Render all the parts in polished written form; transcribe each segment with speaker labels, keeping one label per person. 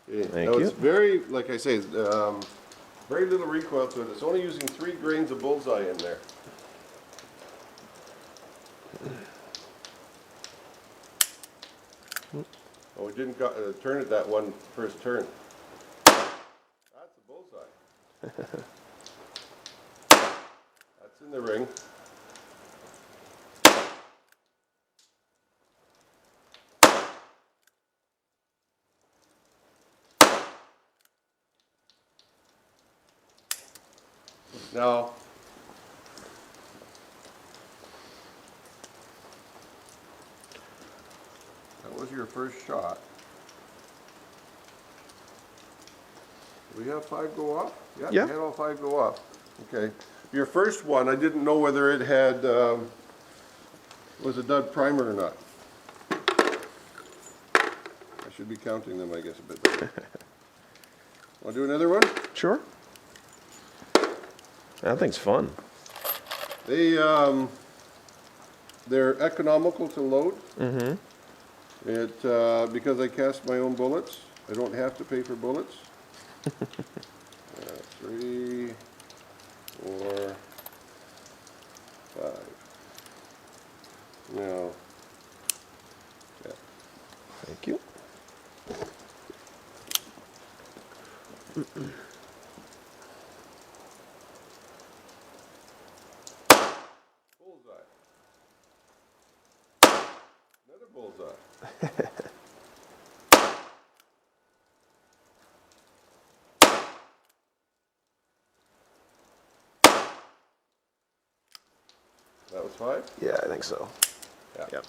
Speaker 1: Okay.
Speaker 2: Thank
Speaker 1: Now
Speaker 2: you.
Speaker 1: it's very, like I say, very little recoil to it. It's only using 3 grains of bullseye in there. Oh, we didn't turn it that one first turn. That's a bullseye. That's in the ring. Now, that was your first shot. Do we have 5 go off? Yeah,
Speaker 2: Yeah.
Speaker 1: we had all 5 go off. Okay. Your first one, I didn't know whether it had, was a dud primer or not. I should be counting them, I guess, a bit better. Want to do another one?
Speaker 2: Sure. That thing's fun.
Speaker 1: They're economical to load.
Speaker 2: Mm-hmm.
Speaker 1: Because I cast my own bullets, I don't have to pay for bullets. 3, 4, 5. Now, yeah.
Speaker 2: Thank you.
Speaker 1: Bullseye. Another bullseye. That was 5?
Speaker 2: Yeah, I think so.
Speaker 1: Yeah.
Speaker 2: Yep.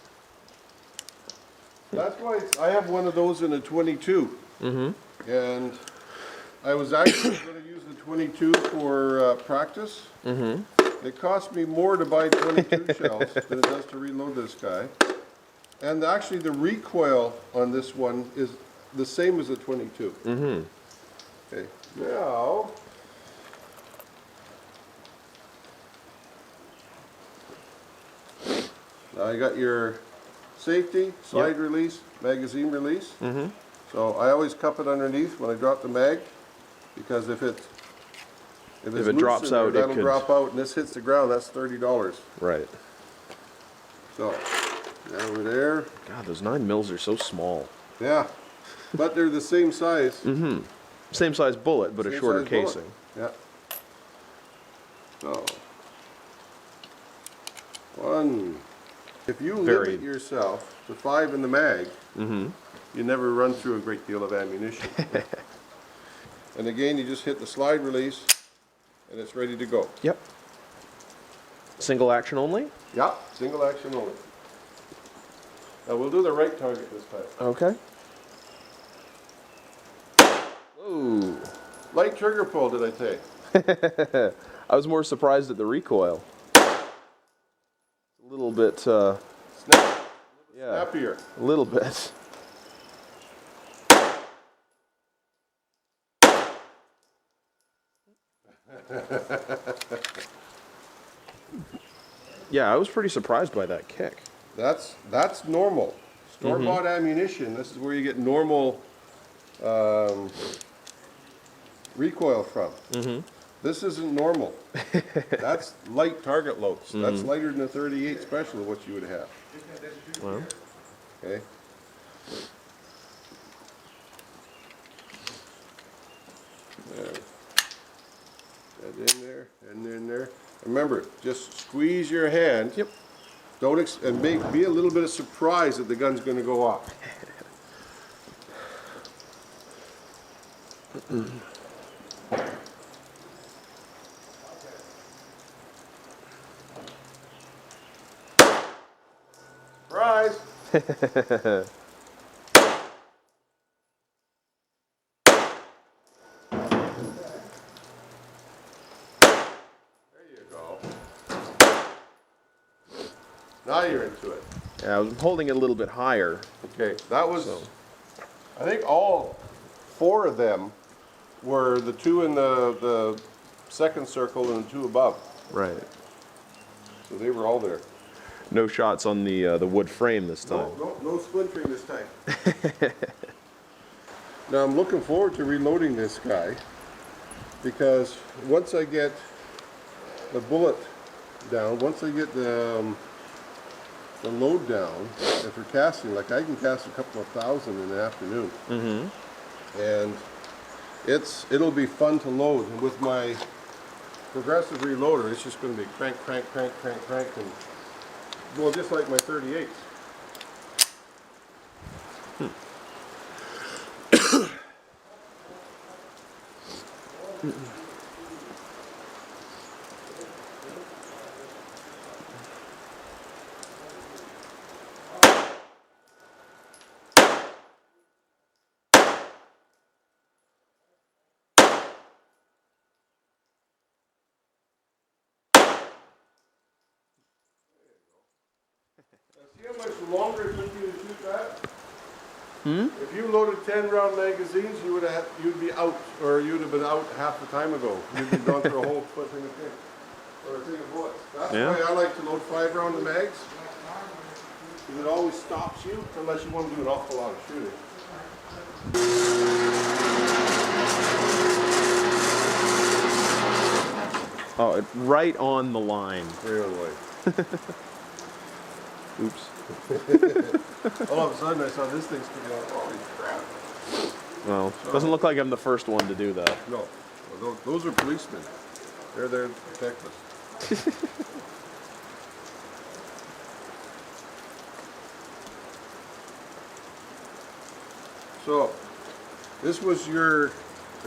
Speaker 1: That's why I have one of those in a 22.
Speaker 2: Mm-hmm.
Speaker 1: And I was actually going to use the 22 for practice.
Speaker 2: Mm-hmm.
Speaker 1: It cost me more to buy 22 shells than it does to reload this guy. And actually the recoil on this one is the same as the 22.
Speaker 2: Mm-hmm.
Speaker 1: Okay, now, I got your safety, slide release, magazine release.
Speaker 2: Mm-hmm.
Speaker 1: So I always cup it underneath when I drop the mag, because if it
Speaker 2: drops out,
Speaker 1: that'll drop out, and this hits the ground, that's $30.
Speaker 2: Right.
Speaker 1: So, now we're there.
Speaker 2: God, those 9 mils are so small.
Speaker 1: Yeah, but they're the same size.
Speaker 2: Mm-hmm. Same size bullet, but a shorter casing.
Speaker 1: Yeah. So, 1. If you limit yourself to 5 in the mag,
Speaker 2: mm-hmm.
Speaker 1: you never run through a great deal of ammunition. And again, you just hit the slide release, and it's ready to go.
Speaker 2: Yep. Single action only?
Speaker 1: Yeah, single action only. Now we'll do the right target this time.
Speaker 2: Okay. Whoa.
Speaker 1: Light trigger pull, did I say?
Speaker 2: I was more surprised at the recoil. A little bit,
Speaker 1: Snappier.
Speaker 2: A little bit. Yeah, I was pretty surprised by that kick.
Speaker 1: That's normal. Store-bought ammunition, this is where you get normal recoil from. This isn't normal. That's light target loads. That's lighter than a 38 special of what you would have.
Speaker 2: Well.
Speaker 1: Okay. There. That in there, and in there. Remember, just squeeze your hand.
Speaker 2: Yep.
Speaker 1: Don't and be a little bit of surprise that the gun's going to go off. Surprise! Now you're into it.
Speaker 2: Yeah, I was holding it a little bit higher.
Speaker 1: Okay, that was, I think all 4 of them were the 2 in the second circle and the 2 above.
Speaker 2: Right.
Speaker 1: So they were all there.
Speaker 2: No shots on the wood frame this time.
Speaker 1: No splinter this time. Now I'm looking forward to reloading this guy because once I get the bullet down, once I get the load down, if we're casting, like I can cast a couple of thousand in the afternoon. And it'll be fun to load. And with my progressive reloader, it's just going to be crank, crank, crank, crank, crank, and well, just like my 38s. See how much longer it took you to shoot that? If you loaded 10-round magazines, you'd be out, or you'd have been out half the time ago. You'd be gone through a whole thing of thing, or a thing of bullets. That's why I like to load 5-round mags. Because it always stops you, unless you want to do an awful lot of shooting.
Speaker 2: Oh, right on the line.
Speaker 1: Right on the line.
Speaker 2: Oops.
Speaker 1: All of a sudden I saw this thing sticking out. Holy crap.
Speaker 2: Well, doesn't look like I'm the first one to do that.
Speaker 1: No. Well, those are policemen. They're there to protect us. So, this was the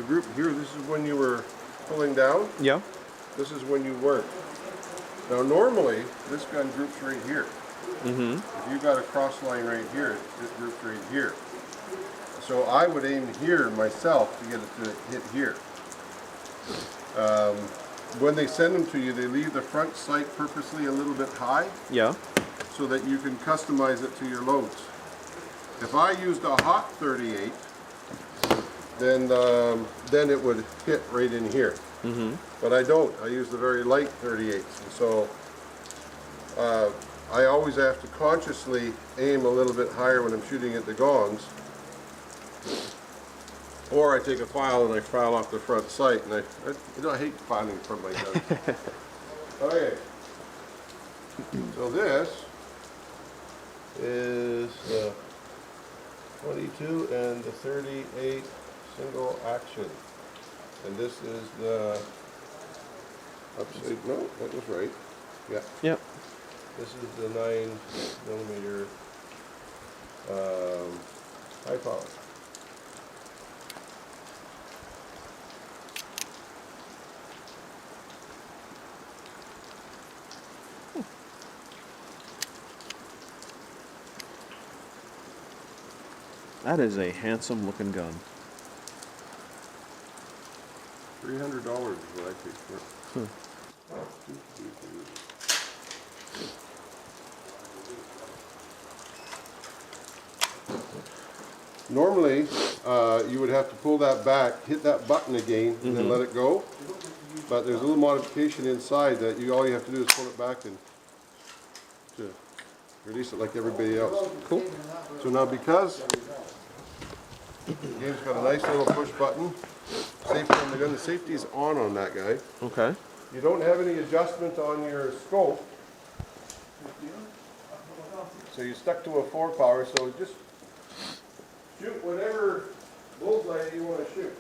Speaker 1: group here. This is when you were pulling down.
Speaker 2: Yeah.
Speaker 1: This is when you weren't. Now normally, this gun groups right here. If you got a cross line right here, it groups right here. So I would aim here myself to get it to hit here. When they send them to you, they leave the front sight purposely a little bit high.
Speaker 2: Yeah.
Speaker 1: So that you can customize it to your loads. If I used a hot 38, then it would hit right in here. But I don't. I use the very light 38s. And so I always have to consciously aim a little bit higher when I'm shooting at the gongs. Or I take a file and I file off the front sight, and I hate filing from my gun. Okay. So this is the 22 and the 38 single action. And this is the upside, no, that was right. Yeah.
Speaker 2: Yep.
Speaker 1: This is the 9mm high power.
Speaker 2: That is a handsome looking gun.
Speaker 1: $300 is what I paid for it. Normally, you would have to pull that back, hit that button again, and then let it go. But there's a little modification inside that all you have to do is pull it back and to release it like everybody else.
Speaker 2: Cool.
Speaker 1: So now because the game's got a nice little push button, safety on the gun, the safety is on that guy.
Speaker 2: Okay.
Speaker 1: You don't have any adjustment on your scope. So you're stuck to a 4 power, so just shoot whatever bullseye you want to shoot.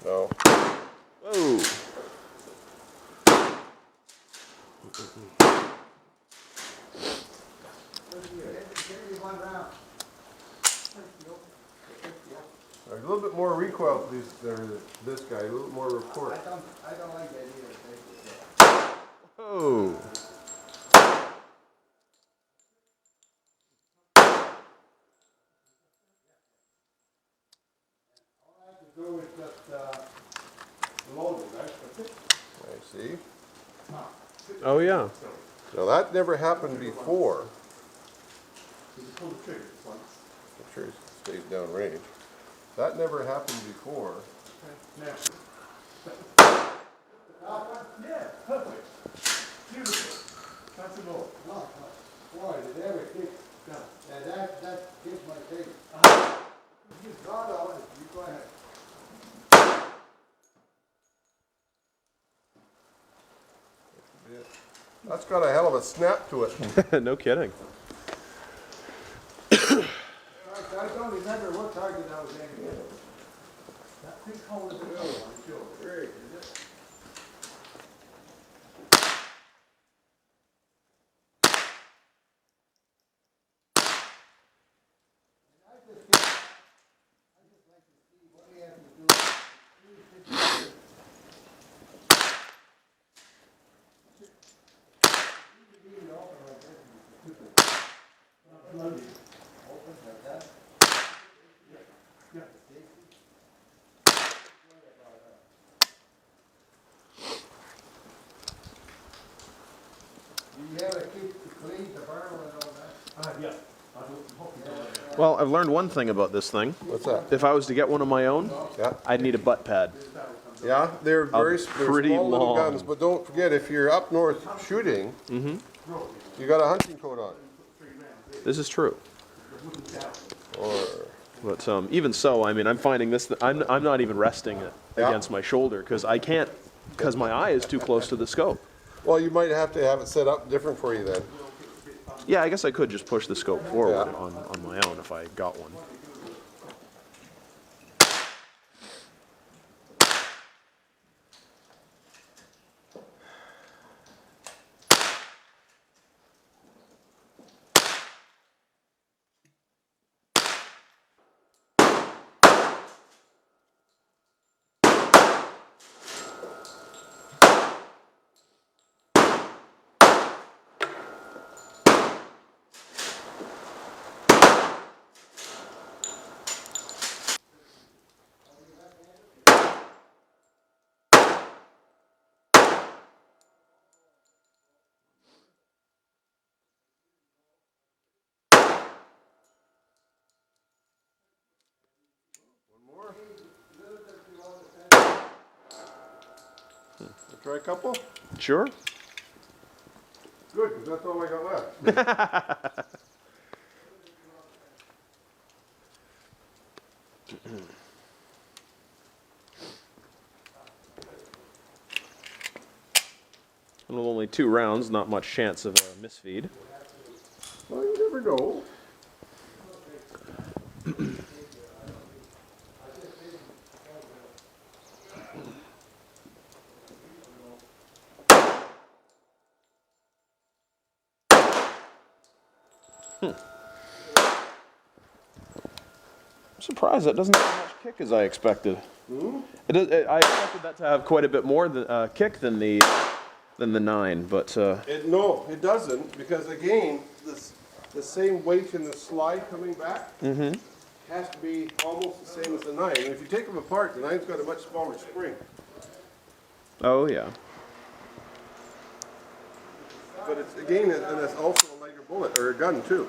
Speaker 1: No.
Speaker 2: Whoa.
Speaker 1: Are A little bit more recoil for this guy, a little bit more report.
Speaker 3: I don't like that either.
Speaker 2: Oh.
Speaker 3: All I have to do is just load it, right? That's it.
Speaker 1: I see.
Speaker 2: Oh yeah.
Speaker 1: Now that never happened before.
Speaker 3: You just pull the trigger once.
Speaker 1: I'm sure it stays downrange. That never happened before.
Speaker 3: Now. Yeah, perfect. Beautiful. That's the goal. No, boy, did they ever kick? No. Yeah, that kicks my face. You got on it. You go ahead.
Speaker 1: That's got a hell of a snap to it.
Speaker 2: No kidding.
Speaker 3: I don't remember what target I was aiming at. That big hole in the middle one, too. Great, is it? I just like to see what we have to do. Open like that. Yeah. Do you ever keep clean the barrel and all that?
Speaker 4: Yeah.
Speaker 2: Well, I've learned one thing about this thing.
Speaker 1: What's that?
Speaker 2: If I was to get one of my own,
Speaker 1: Yeah.
Speaker 2: I'd need a butt pad.
Speaker 1: Yeah, they're they're
Speaker 2: pretty
Speaker 1: small little
Speaker 2: long.
Speaker 1: guns, but don't forget, if you're up north shooting, you got a hunting coat on.
Speaker 2: This is true.
Speaker 1: Or,
Speaker 2: But even so, I mean, I'm finding this. I'm not even resting it
Speaker 1: Yeah.
Speaker 2: against my shoulder because I can't, because my eye is too close to the scope.
Speaker 1: well, you might have to have it set up different for you then.
Speaker 2: Yeah, I guess I could just push the scope forward
Speaker 1: Yeah.
Speaker 2: on my own if I got one.
Speaker 1: Try a couple?
Speaker 2: Sure.
Speaker 1: Good, because that's all I got left.
Speaker 2: And with only 2 rounds, not much chance of a misfeed.
Speaker 1: Well, you never know.
Speaker 2: I'm surprised that doesn't have as much kick as I expected. I expected that to have quite a bit more kick than the 9, but
Speaker 1: No, it doesn't, because again, the same weight in the slide coming back has to be almost the same as the 9. And if you take them apart, the 9's got a much smaller spring.
Speaker 2: oh yeah.
Speaker 1: But it's again, and it's also a lighter bullet, or a gun too.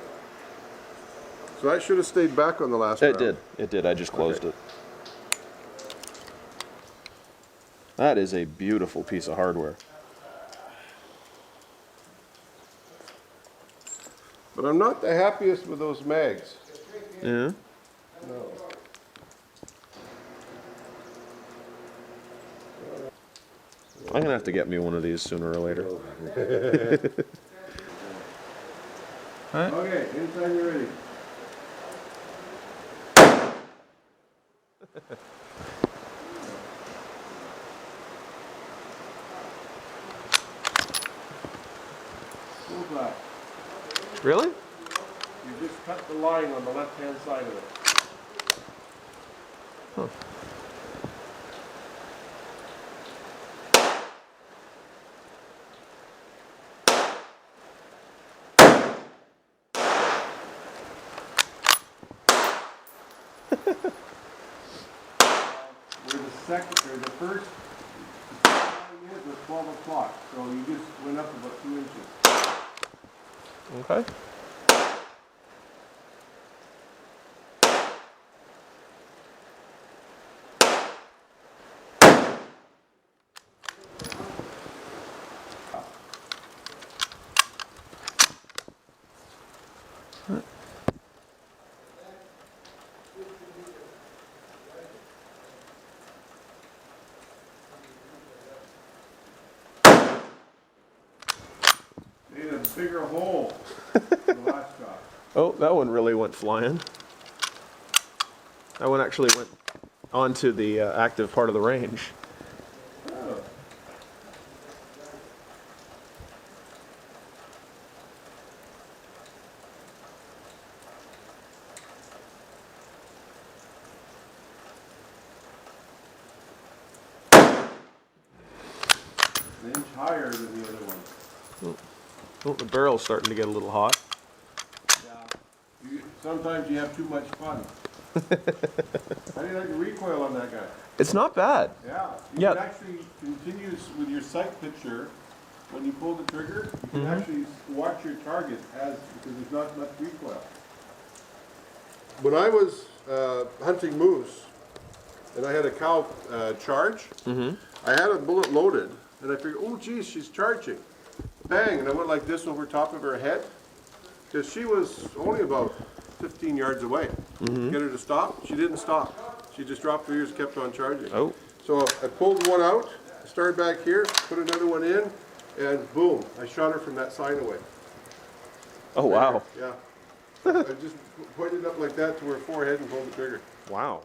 Speaker 1: So that should have stayed back on the last round.
Speaker 2: It did. It did. I just closed it. That is a beautiful piece of hardware.
Speaker 1: But I'm not the happiest with those mags.
Speaker 2: Yeah.
Speaker 1: No.
Speaker 2: I'm gonna have to get me one of these sooner or later.
Speaker 1: Okay, anytime you're ready. Full black.
Speaker 2: Really?
Speaker 1: You just cut the line on the left-hand side of it.
Speaker 2: Huh.
Speaker 1: Where the second, or the first time is was 12 o'clock, so you just went up about 2 inches.
Speaker 2: Okay.
Speaker 1: Made a bigger hole than the last shot.
Speaker 2: Oh, that one really went flying. That one actually went onto the active part of the range.
Speaker 1: Oh. An inch higher than the other one.
Speaker 2: Oh, the barrel's starting to get a little hot.
Speaker 1: Yeah. Sometimes you have too much fun. How do you like the recoil on that guy?
Speaker 2: It's not bad.
Speaker 1: Yeah. You
Speaker 2: Yeah.
Speaker 1: can actually continue with your sight picture. When you pull the trigger, you can actually watch your target because there's not much recoil. When I was hunting moose, and I had a cow charge, I had a bullet loaded, and I figured, oh geez, she's charging. Bang, and I went like this over top of her head, because she was only about 15 yards away. Get her to stop, she didn't stop. She just dropped her ears, kept on charging.
Speaker 2: Oh.
Speaker 1: So I pulled one out, started back here, put another one in, and boom, I shot her from that side away.
Speaker 2: Oh, wow.
Speaker 1: Yeah. I just pointed up like that to her forehead and pulled the trigger.
Speaker 2: Wow.